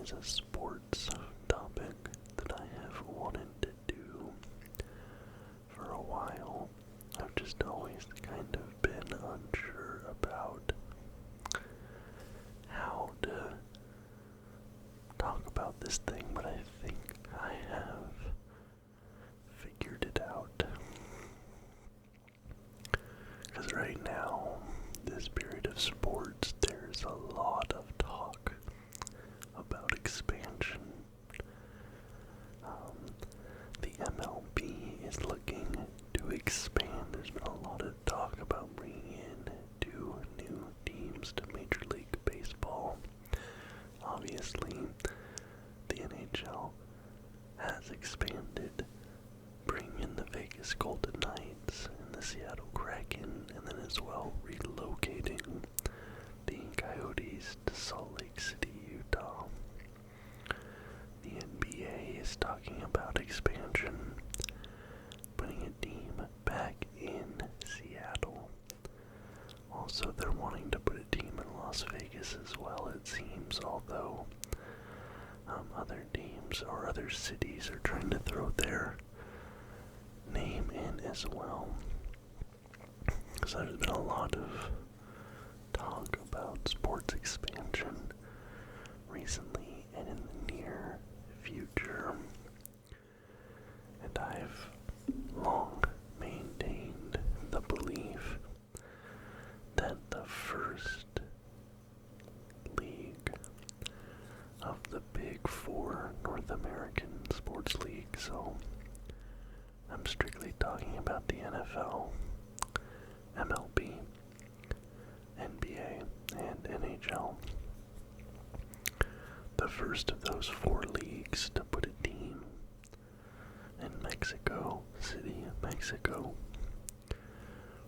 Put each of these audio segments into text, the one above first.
is a sports topic that I have wanted to do for a while. I've just always kind of been unsure about how to talk about this thing, but I think I have figured it out. Because right now, this period of sports, there's a lot of talk about expansion. The MLB is looking to expand. There's been a lot of talk about bringing in 2 new teams to Major League Baseball. Obviously, the NHL has expanded, bringing in the Vegas Golden Knights and the Seattle Kraken, and then as well relocating the Coyotes to Salt Lake City, Utah. The NBA is talking about expansion, putting a team back in Seattle. Also, they're wanting to put a team in Las Vegas as well, it seems, although other teams or other cities are trying to throw their name in as well. So there's been a lot of talk about sports expansion recently and in the near future. And I've long maintained the belief that the first league of the Big Four North American sports league, so I'm strictly talking about the NFL, MLB, NBA, and NHL. The first of those 4 leagues to put a team in Mexico City, Mexico,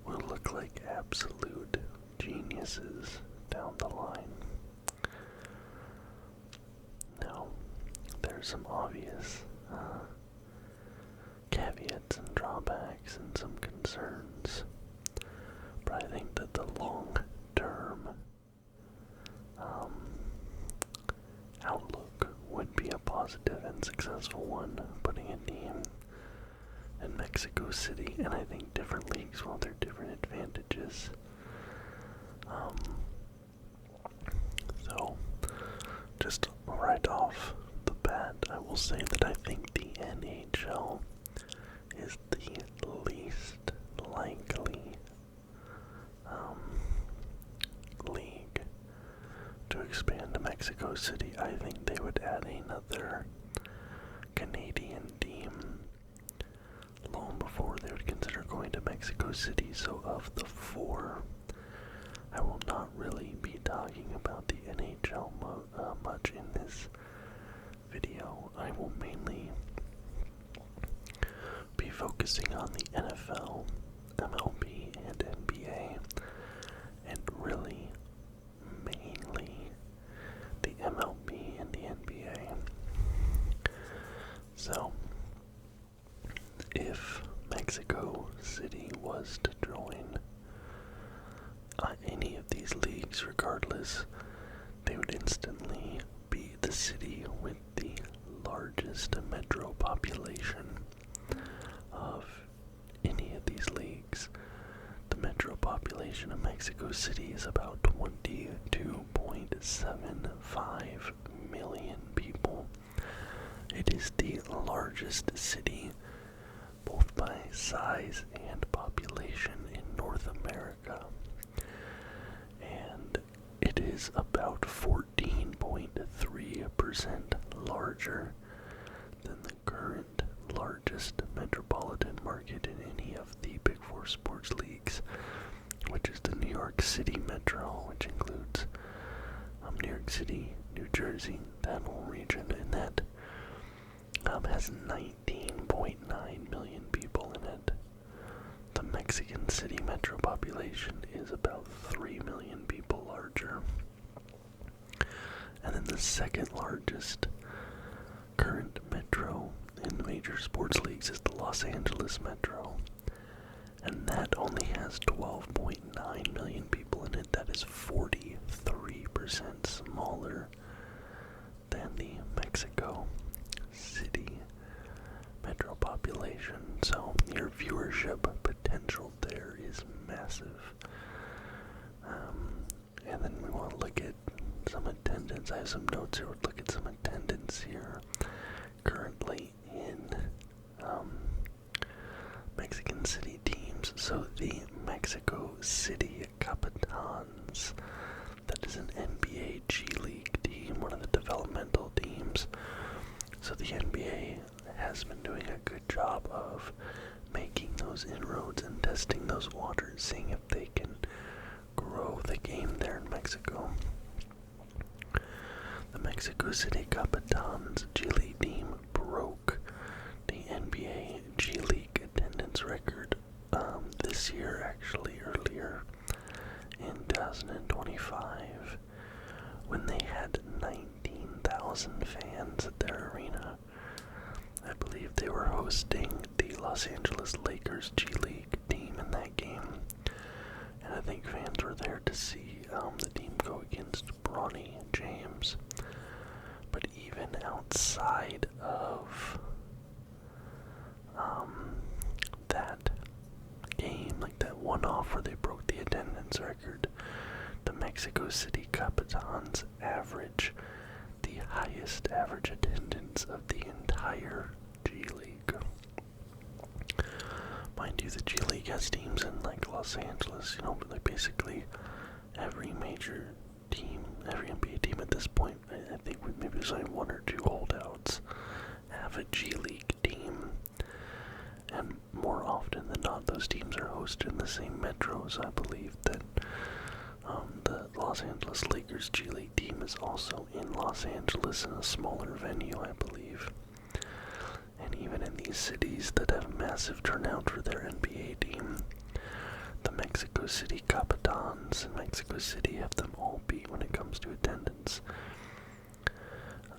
will look like absolute geniuses down the line. Now, there's some obvious caveats and drawbacks and some concerns, but I think that the long-term outlook would be a positive and successful one, putting a team in Mexico City, and I think different leagues will have their different advantages. So, just right off the bat, I will say that I think the NHL is the least likely league to expand to Mexico City. I think they would add another Canadian team long before they would consider going to Mexico City. So of the 4, I will not really be talking about the NHL much in this video. I will mainly be focusing on the NFL, MLB, and NBA, and really mainly the MLB and the NBA. So, if Mexico City was to join any of these leagues, regardless, they would instantly be the city with the largest metro population of any of these leagues. The metro population of Mexico City is about 22.75 million people. It is the largest city, both by size and population, in North America. And it is about 14.3% larger than the current largest metropolitan market in any of the Big Four sports leagues, which is the New York City Metro, which includes New York City, New Jersey, that whole region, and that has 19.9 million people in it. The Mexican City metro population is about 3 million people larger. And then the second largest current metro in the major sports leagues is the Los Angeles Metro. And that only has 12.9 million people in it. That is 43% smaller than the Mexico City metro population, so your viewership potential there is massive. And then we want to look at some attendance. I have some notes here. We'll look at some attendance here. Currently in Mexican City teams. So the Mexico City Capitans, that is an NBA G League team, one of the developmental teams. So the NBA has been doing a good job of making those inroads and testing those waters, seeing if they can grow the game there in Mexico. The Mexico City Capitans G League team broke the NBA G League attendance record this year, actually earlier in 2025, when they had 19,000 fans at their arena. I believe they were hosting the Los Angeles Lakers G League team in that game, and I think fans were there to see the team go against Bronny James. But even outside of that game, like that one-off where they broke the attendance record, the Mexico City Capitans average the highest average attendance of the entire G League. Mind you, the G League has teams in like Los Angeles, but like basically every major team, every NBA team at this point, I think maybe there's only one or two holdouts, have a G League team. And more often than not, those teams are hosted in the same metros. I believe that the Los Angeles Lakers G League team is also in Los Angeles in a smaller venue, I believe. And even in these cities that have massive turnout for their NBA team, the Mexico City Capitans in Mexico City have them all beat when it comes to attendance.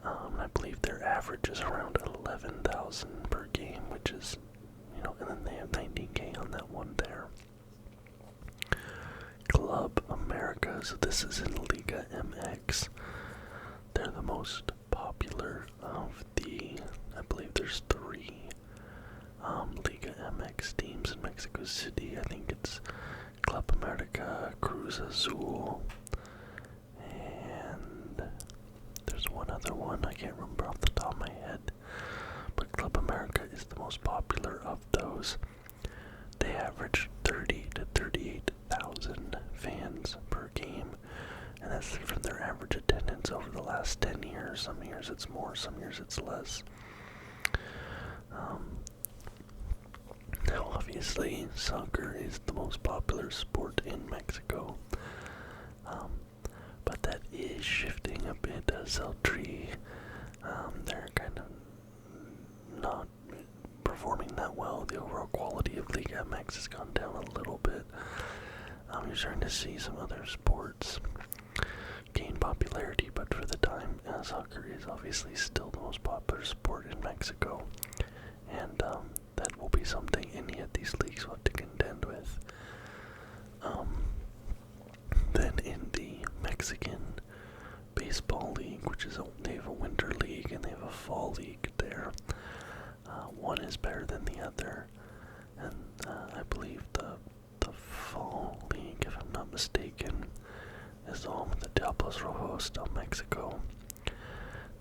I believe their average is around 11,000 per game, which is, and then they have 19K on that one there. Club America, so this is in Liga MX. They're the most popular of the, I believe there's 3 Liga MX teams in Mexico City. I think it's Club America, Cruz Azul, and there's one other one, I can't remember off the top of my head, but Club America is the most popular of those. They average 30 to 38,000 fans per game, and that's from their average attendance over the last 10 years. Some years it's more, some years it's less. Now obviously soccer is the most popular sport in Mexico, but that is shifting a bit. Celtri, they're kind of not performing that well. The overall quality of Liga MX has gone down a little bit. You're starting to see some other sports gain popularity, but for the time, soccer is obviously still the most popular sport in Mexico, and that will be something any of these leagues will have to contend with. Then in the Mexican Baseball League, which is they have a winter league and they have a fall league there. One is better than the other, and I believe the fall league, if I'm not mistaken, is the one with the Diablos Rojos of Mexico.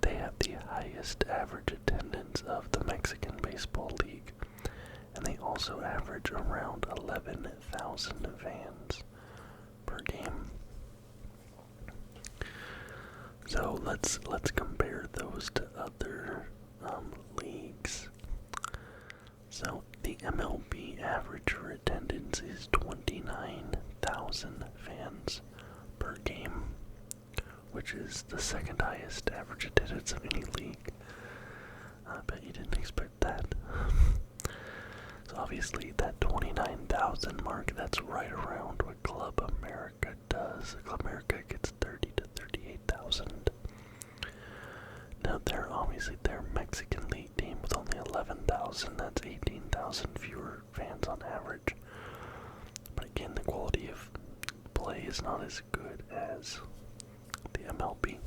They have the highest average attendance of the Mexican Baseball League, and they also average around 11,000 fans per game. So let's compare those to other leagues. So the MLB average for attendance is 29,000 fans per game, which is the second highest average attendance of any league. I bet you didn't expect that. So obviously that 29,000 mark, that's right around what Club America does. Club America gets 30 to 38,000. Now they're obviously their Mexican league team with only 11,000. That's 18,000 fewer fans on average. But again, the quality of play is not as good as the MLB.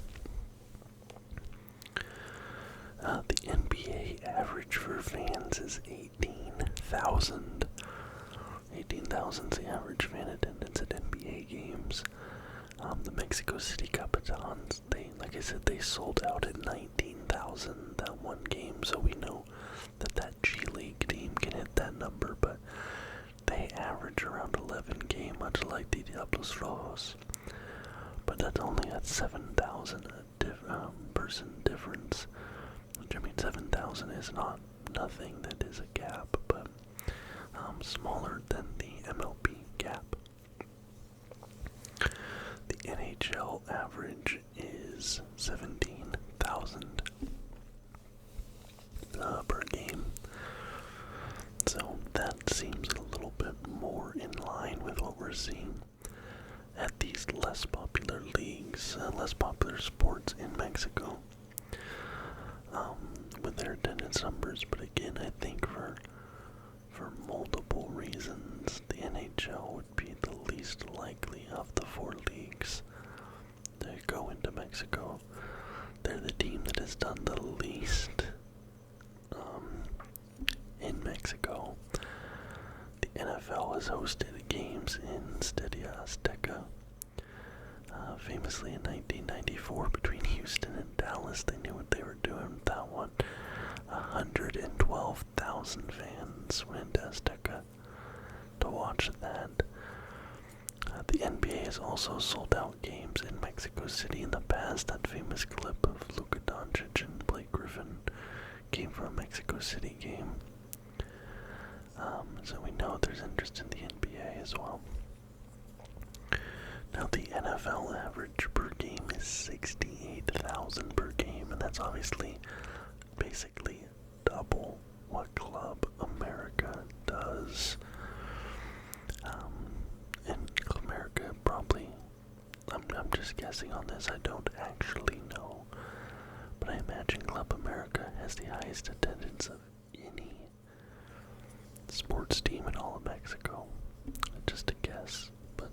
attendance is 18,000. 18,000 is the average fan attendance at NBA games. The Mexico City Capitans, like I said, they sold out at 19,000 that one game, so we know that G League team can hit that number, but they average around 11K, much like the Diablos Rojos. But that's only at 7,000 person difference, which, I mean, 7,000 is not nothing, that is a gap, but smaller than the MLB gap. The NHL average is 17,000 per game. So that seems a little bit more in line with what we're seeing at these less popular leagues, less popular sports in Mexico, with their attendance numbers. But again, I think for multiple reasons, the NHL would be the least likely of the four leagues to go into Mexico. They're the team that has done the least in Mexico. The NFL has hosted games in Stadia Azteca. Famously in 1994, between Houston and Dallas, they knew what they were doing with that one. 112,000 fans went to Azteca to watch that. The NBA has also sold out games in Mexico City in the past. That famous clip of Luka Doncic and Blake Griffin came from a Mexico City game. So we know there's interest in the NBA as well. Now the NFL average per game is 68,000 per game, and that's obviously basically double what Club America does. And Club America probably, I'm just guessing on this, I don't actually know, but I imagine Club America has the highest attendance of any sports team in all of Mexico. Just a guess, but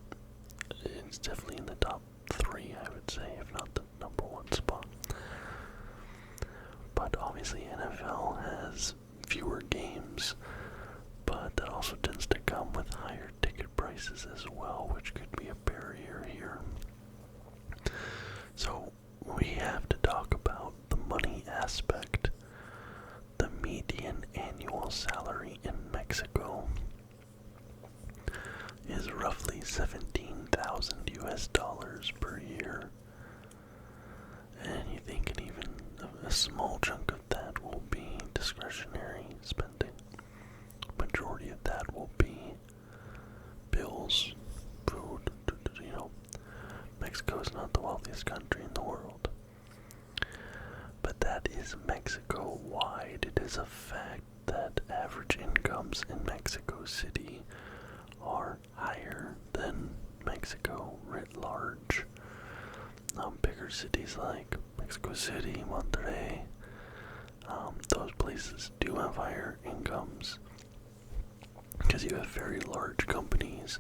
it's definitely in the top 3, I would say, if not the number 1 spot. But obviously NFL has fewer games, but that also tends to come with higher ticket prices as well, which could be a barrier here. So we have to talk about the money aspect. The median annual salary in Mexico is roughly 17,000 US dollars per year. And you think even a small chunk of that will be discretionary spending. Majority of that will be bills, food. Mexico is not the wealthiest country in the world. But that is Mexico-wide. It is a fact that average incomes in Mexico City are higher than Mexico writ large. Bigger cities like Mexico City, Monterrey, those places do have higher incomes because you have very large companies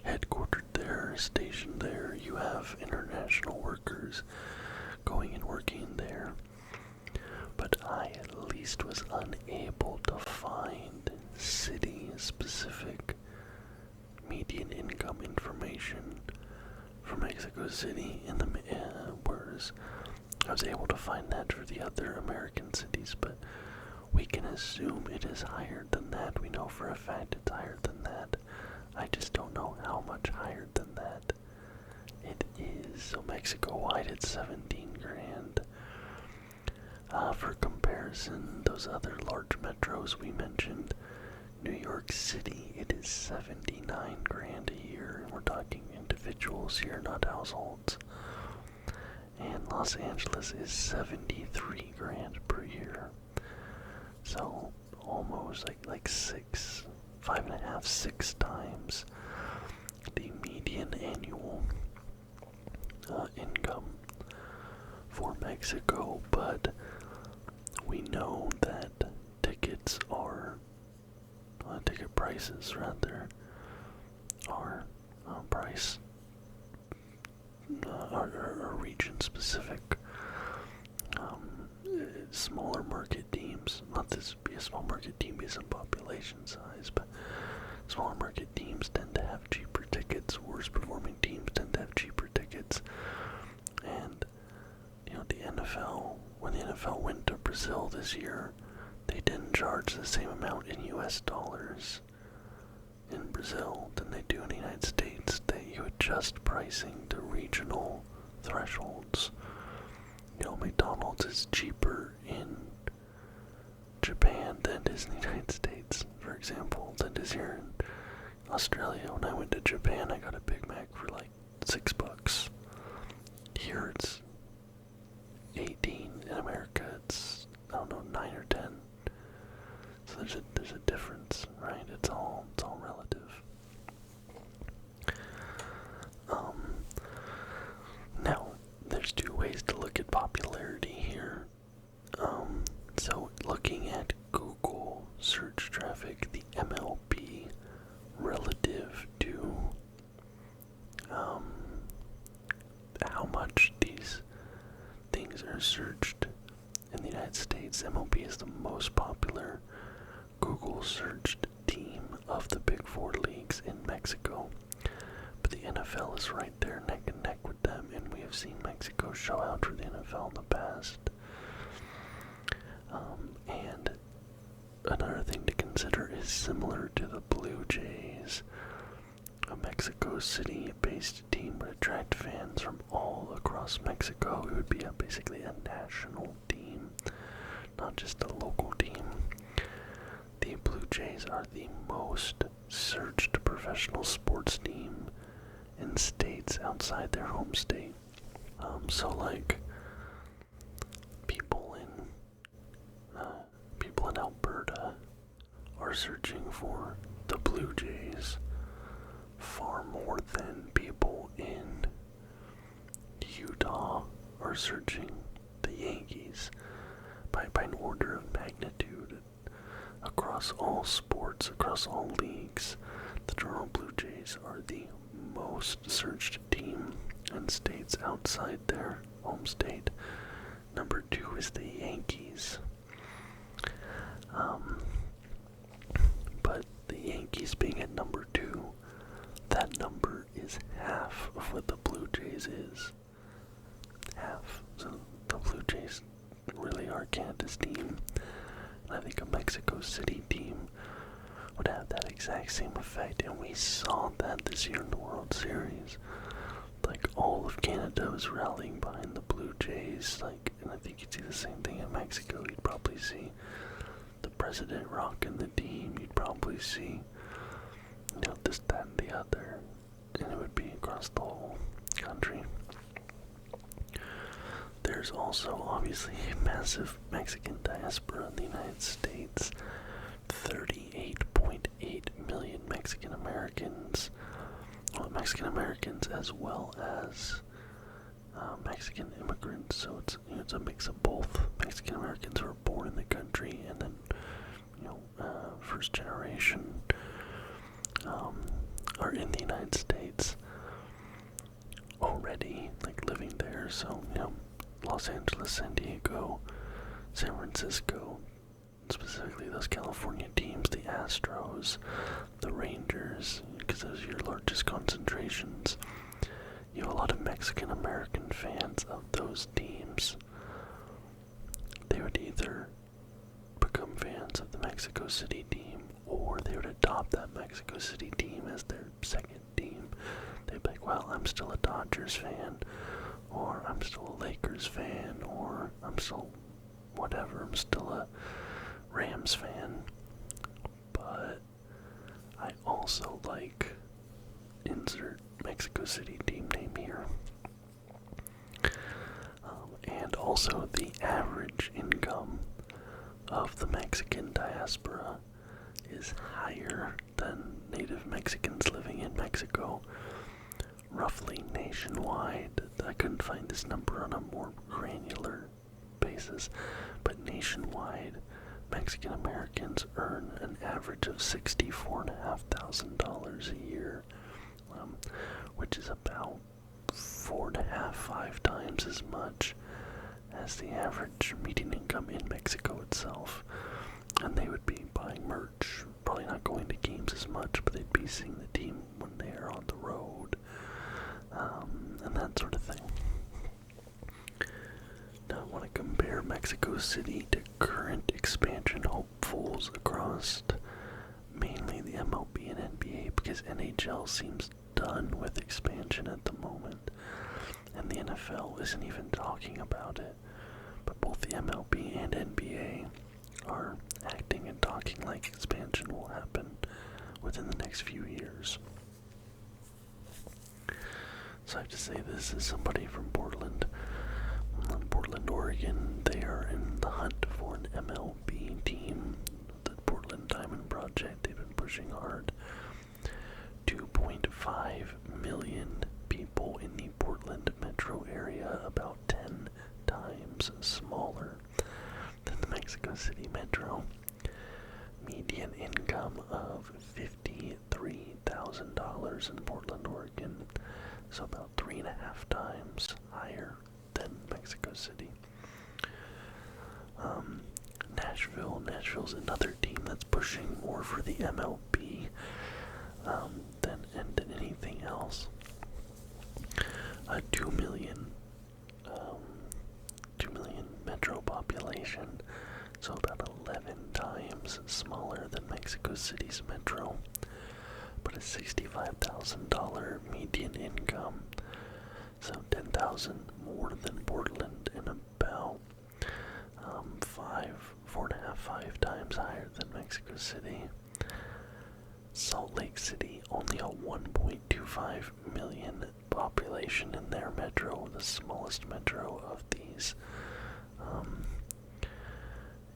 headquartered there, stationed there. You have international workers going and working there. But I at least was unable to find city-specific median income information for Mexico City in the whereas I was able to find that for the other American cities, but we can assume it is higher than that. We know for a fact it's higher than that. I just don't know how much higher than that it is. So Mexico-wide, it's 17 grand. For comparison, those other large metros we mentioned, New York City, it is 79 grand a year, and we're talking individuals here, not households. And Los Angeles is 73 grand per year. So almost like 5.5, 6 times the median annual income for Mexico. But we know that ticket prices rather are region specific. Smaller market teams, not this be a small market team population size, but smaller market teams tend to have cheaper tickets. Worse performing teams tend to have cheaper tickets. And, the NFL, when the NFL went to Brazil this year, they didn't charge the same amount in US dollars in Brazil than they do in the United States. You adjust pricing to regional thresholds. McDonald's is cheaper in Japan than it is in the United States, for example, than it is here in Australia. When I went to Japan, I got a Big Mac for like $6. Here it's 18. In America, it's, I don't know, 9 or 10. So there's a difference, right? It's all relative. Now, there's two ways to look at popularity here. So looking at Google search traffic, the MLB relative to how much these things are searched in the United States, MLB is the most popular Google searched team of the big four leagues in Mexico. But the NFL is right there neck and neck with them, and we have seen Mexico show out for the NFL in the past. And another thing to consider is similar to the Blue Jays. A Mexico City-based team would attract fans from all across Mexico. It would be basically a national team, not just a local team. The Blue Jays are the most searched professional sports team in states outside their home state. So like people in Alberta are searching for the Blue Jays far more than people in Utah are searching the Yankees by an order of magnitude. Across all sports, across all leagues, the Toronto Blue Jays are the most searched team in states outside their home state. Number 2 is the Yankees. But the Yankees being at number 2, that number is half of what the Blue Jays is. Half. So the Blue Jays really are Canada's team. And I think a Mexico City team would have that exact same effect, and we saw that this year in the World Series. Like, all of Canada was rallying behind the Blue Jays, and I think you'd see the same thing in Mexico. You'd probably see the president rocking the team. You'd probably see, this, that, and the other, and it would be across the whole country. There's also obviously a massive Mexican diaspora in the United States. 38.8 million Mexican Americans. Well, Mexican Americans as well as Mexican immigrants. So it's a mix of both. Mexican Americans who are born in the country and then first generation are in the United States already, living there. So Los Angeles, San Diego, San Francisco, specifically those California teams, the Astros, the Rangers, because those are your largest concentrations. You have a lot of Mexican-American fans of those teams. They would either become fans of the Mexico City team, or they would adopt that Mexico City team as their second team. They'd be like, well, I'm still a Dodgers fan, or I'm still a Lakers fan, or I'm still whatever, I'm still a Rams fan, but I also like insert Mexico City team name here. And also the average income of the Mexican diaspora is higher than native Mexicans living in Mexico. Roughly nationwide, I couldn't find this number on a more granular basis, but nationwide, Mexican Americans earn an average of $64,500 a year, which is about 4.5-5 times as much as the average median income in Mexico itself. And they would be buying merch, probably not going to games as much, but they'd be seeing the team when they are on the road, and that sort of thing. Now I want to compare Mexico City to current expansion hopefuls across mainly the MLB and NBA, because NHL seems done with expansion at the moment, and the NFL isn't even talking about it. But both the MLB and NBA are acting and talking like expansion will happen within the next few years. So I have to say, this is somebody from Portland, Oregon. They are in the hunt for an MLB team, the Portland Diamond Project. They've been pushing hard. 2.5 million people in the Portland metro area, about 10 times smaller than the Mexico City metro. Median income of $53,000 in Portland, Oregon, so about 3.5 times higher than Mexico City. Nashville's another team that's pushing more for the MLB than anything else. 2 million metro population, so about 11 times smaller than Mexico City's metro, but a $65,000 median income, so 10,000 more than Portland, and about 4.5 times higher than Mexico City. Salt Lake City, only a 1.25 million population in their metro, the smallest metro of these.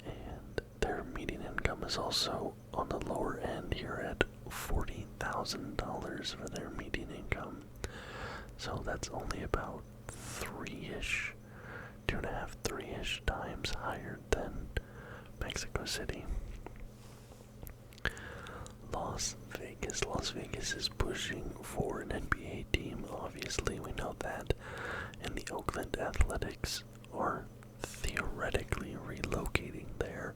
And their median income is also on the lower end here at $40,000 for their median income. So that's only about 3-ish, 2.5, 3-ish times higher than Mexico City. Las Vegas is pushing for an NBA team, obviously, we know that, and the Oakland Athletics are theoretically relocating there,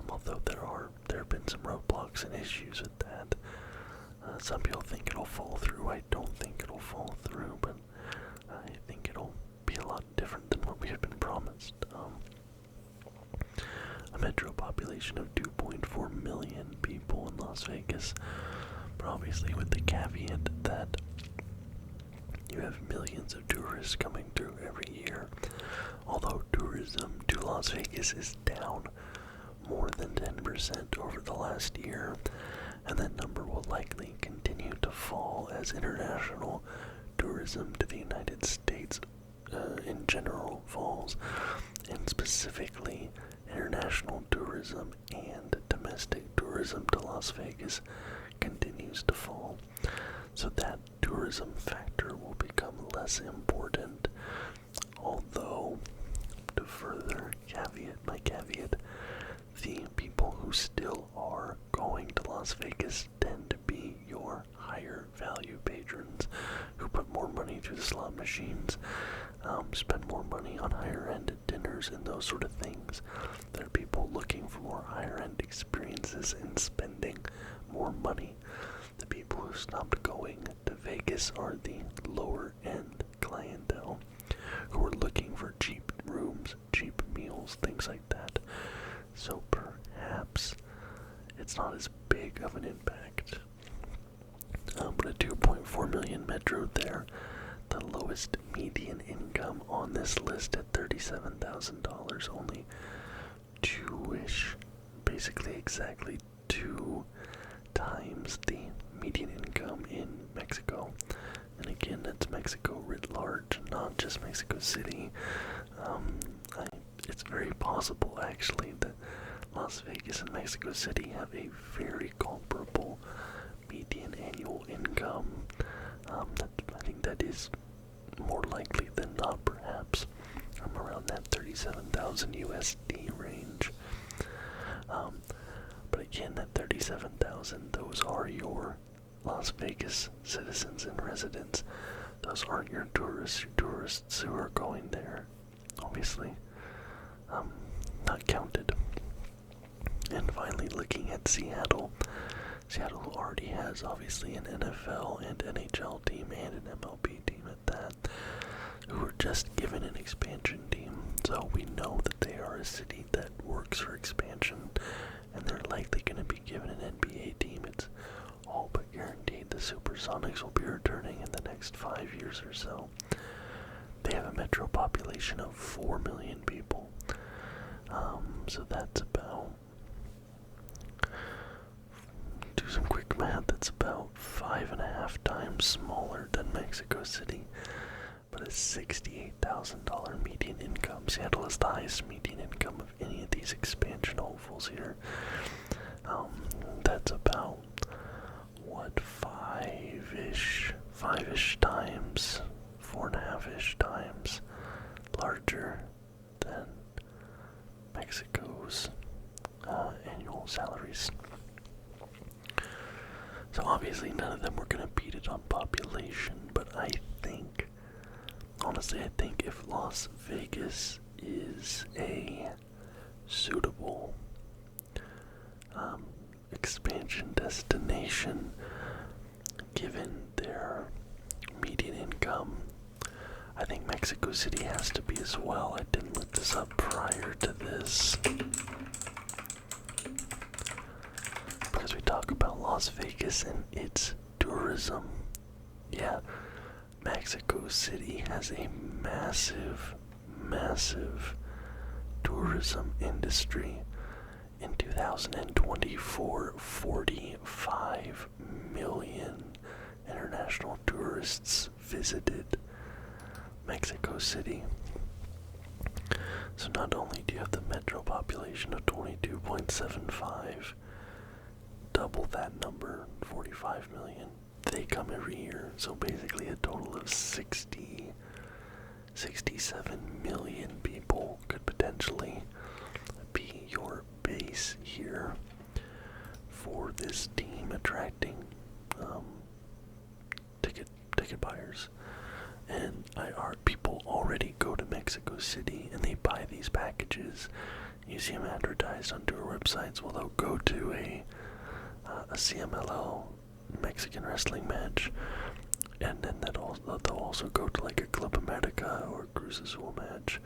although there have been some roadblocks and issues with that. Some people think it'll fall through. I don't think it'll fall through, but I think it'll be a lot different than what we had been promised. A metro population of 2.4 million people in Las Vegas, but obviously with the caveat that you have millions of tourists coming through every year. Although tourism to Las Vegas is down more than 10% over the last year, and that number will likely continue to fall as international tourism to the United States in general falls, and specifically international tourism and domestic tourism to Las Vegas continues to fall. So that tourism factor will become less important, although, to further caveat my caveat, the people who still are going to Las Vegas tend to be your higher value patrons who put more money through the slot machines, spend more money on higher end dinners and those sort of things. There are people looking for more higher end experiences and spending more money. The people who stopped going to Vegas are the lower end clientele who are looking for cheap rooms, cheap meals, things like that. So perhaps it's not as big of an impact. But a 2.4 million metro there, the lowest median income on this list at $37,000, only two-ish, basically exactly 2 times the median income in Mexico. And again, that's Mexico writ large, not just Mexico City. It's very possible, actually, that Las Vegas and Mexico City have a very comparable median annual income. I think that is more likely than not, perhaps. I'm around that 37,000 USD range. But again, that 37,000, those are your Las Vegas citizens and residents. Those aren't your tourists who are going there, obviously. Not counted. And finally, looking at Seattle. Seattle already has obviously an NFL and NHL team and an MLB team at that, who were just given an expansion team. So we know that they are a city that works for expansion, and they're likely going to be given an NBA team. It's all but guaranteed the Supersonics will be returning in the next 5 years or so. They have a metro population of 4 million people. So that's about, do some quick math, that's about 5.5 times smaller than Mexico City, but a $68,000 median income. Seattle is the highest median income of any of these expansion hopefuls here. That's about, what, 5-ish times, 4.5-ish times larger than Mexico's annual salaries. So obviously none of them were going to beat it on population, but honestly I think if Las Vegas is a suitable expansion destination, given their median income, I think Mexico City has to be as well. I didn't look this up prior to this, because we talk about Las Vegas and its tourism. Yeah, Mexico City has a massive tourism industry. In 2024, 45 million international tourists visited Mexico City. So not only do you have the metro population of 22.75, double that number, 45 million, they come every year. So basically a total of 67 million people could potentially be your base here for this team, attracting ticket buyers. And people already go to Mexico City and they buy these packages. You see them advertised on tour websites. Well, they'll go to a CMLL Mexican wrestling match, and then they'll also go to like a Club America or Cruz Azul match.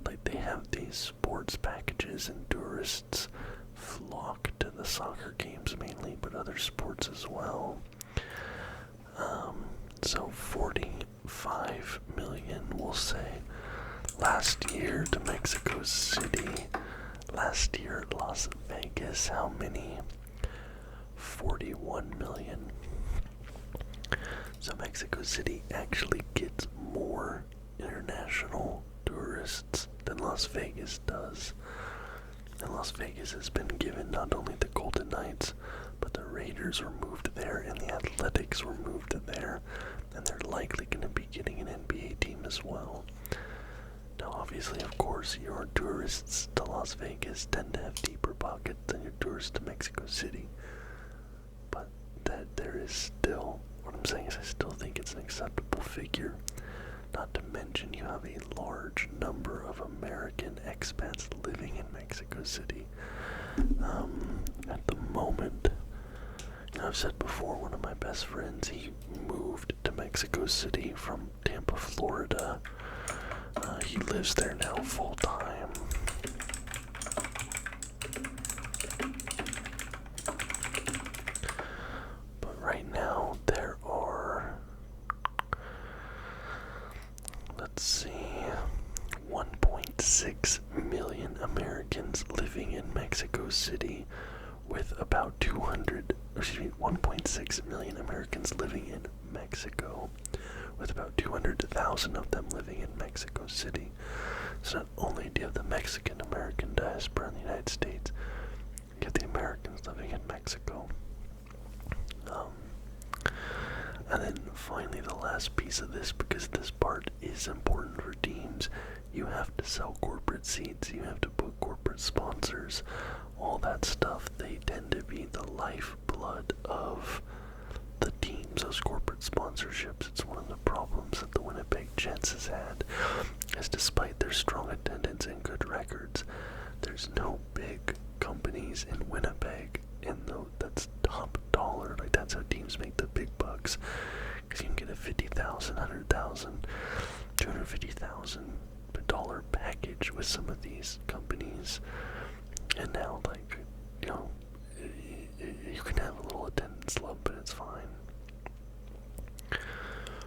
Like, they have these sports packages, and tourists flock to the soccer games mainly, but other sports as well. So 45 million, we'll say. Last year to Mexico City. Last year at Las Vegas, how many? 41 million. So Mexico City actually gets more international tourists than Las Vegas does. And Las Vegas has been given not only the Golden Knights, but the Raiders were moved there, and the Athletics were moved there, and they're likely going to be getting an NBA team as well. Now, obviously, of course, your tourists to Las Vegas tend to have deeper pockets than your tourists to Mexico City, but that there is still, what I'm saying is I still think it's an acceptable figure. Not to mention you have a large number of American expats living in Mexico City. At the moment, I've said before, one of my best friends, he moved to Mexico City from Tampa, Florida. He lives there now full time. But right now there are, let's see, 1.6 million Americans living in Mexico City, with about 1.6 million Americans living in Mexico, with about 200,000 of them living in Mexico City. So not only do you have the Mexican-American diaspora in the United States, you have the Americans living in Mexico. And then finally, the last piece of this, because this part is important for teams, you have to sell corporate seats, you have to book corporate sponsors, all that stuff. They tend to be the lifeblood of the teams, those corporate sponsorships. It's one of the problems that the Winnipeg Jets has had, is despite their strong attendance and good records, there's no big companies in Winnipeg, and that's top dollar. Like, that's how teams make the big bucks, because you can get a $50,000, $100,000, $250,000 package with some of these companies. And now, like, you know, you can have a little attendance slump, but it's fine.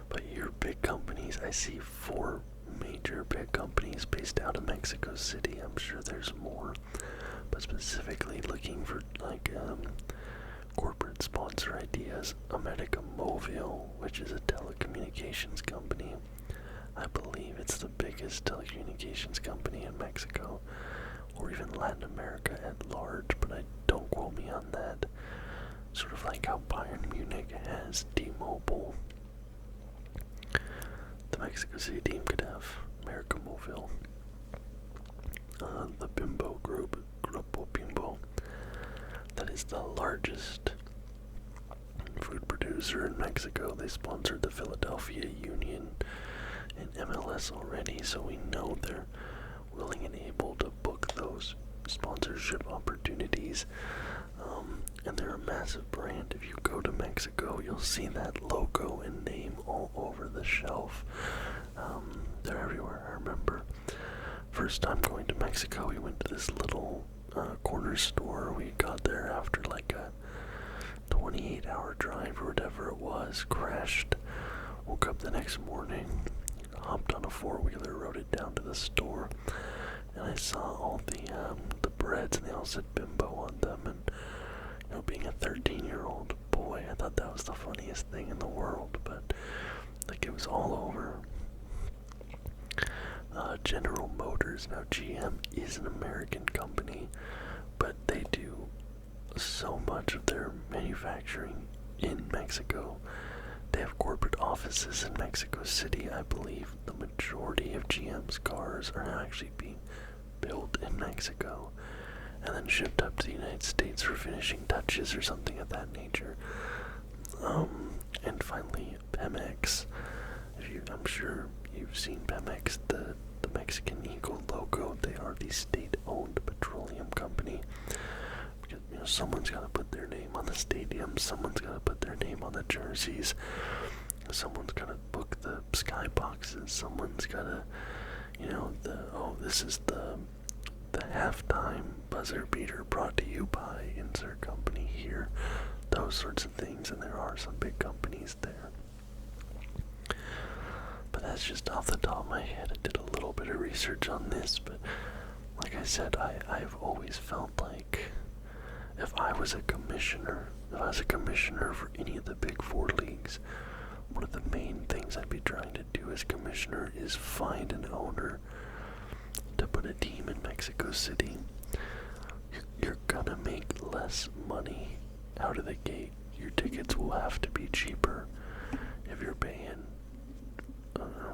But your big companies, I see 4 major big companies based out of Mexico City. I'm sure there's more, but specifically looking for like corporate sponsor ideas. America Movil, which is a telecommunications company. I believe it's the biggest telecommunications company in Mexico, or even Latin America at large, but don't quote me on that. Sort of like how Bayern Munich has T-Mobile. The Mexico City team could have America Movil. The Bimbo Group, Grupo Bimbo, that is the largest food producer in Mexico. They sponsored the Philadelphia Union and MLS already, so we know they're willing and able to book those sponsorship opportunities. And they're a massive brand. If you go to Mexico, you'll see that logo and name all over the shelf. They're everywhere. I remember first time going to Mexico, we went to this little corner store. We got there after like a 28-hour drive or whatever it was, crashed, woke up the next morning, hopped on a four-wheeler, rode it down to the store, and I saw all the breads, and they all said Bimbo on them. And you know, being a 13-year-old boy, I thought that was the funniest thing in the world. But like, it was all over. General Motors, now GM is an American company, but they do so much of their manufacturing in Mexico. They have corporate offices in Mexico City. I believe the majority of GM's cars are actually being built in Mexico and then shipped up to the United States for finishing touches or something of that nature. And finally, Pemex. I'm sure you've seen Pemex, the Mexican Eagle logo. They are the state-owned petroleum company. Because, you know, someone's got to put their name on the stadium, someone's got to put their name on the jerseys, someone's got to book the skyboxes, someone's got to, you know, this is the halftime buzzer beater brought to you by insert company here. Those sorts of things, and there are some big companies there. But that's just off the top of my head. I did a little bit of research on this, but like I said, I've always felt like if I was a commissioner for any of the big 4 leagues, one of the main things I'd be trying to do as commissioner is find an owner to put a team in Mexico City. You're gonna make less money out of the gate. Your tickets will have to be cheaper if you're paying.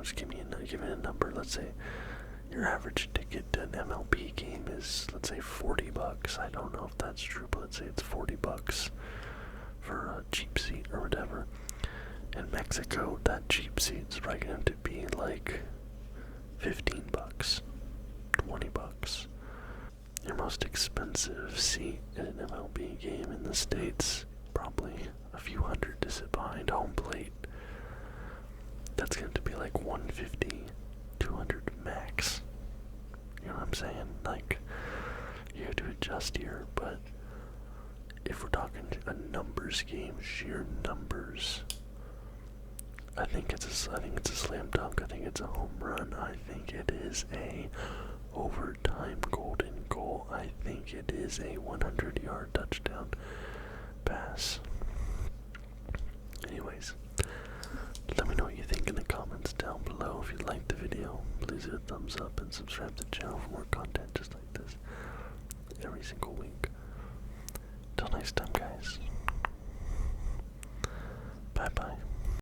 Just give me a number. Let's say your average ticket to an MLB game is, let's say, $40. I don't know if that's true, but let's say it's $40 for a cheap seat or whatever. In Mexico, that cheap seat is probably going to be like $15, $20. Your most expensive seat at an MLB game in the States, probably a few hundred to sit behind home plate. That's going to be like $150, $200 max. You know what I'm saying? Like, you have to adjust here, but if we're talking a numbers game, sheer numbers, I think it's a slam dunk. I think it's a home run. I think it is a overtime golden goal. I think it is a 100-yard touchdown pass. Anyways, let me know what you think in the comments down below. If you liked the video, please hit a thumbs up and subscribe to the channel for more content just like this every single week. Till next time, guys. Bye bye.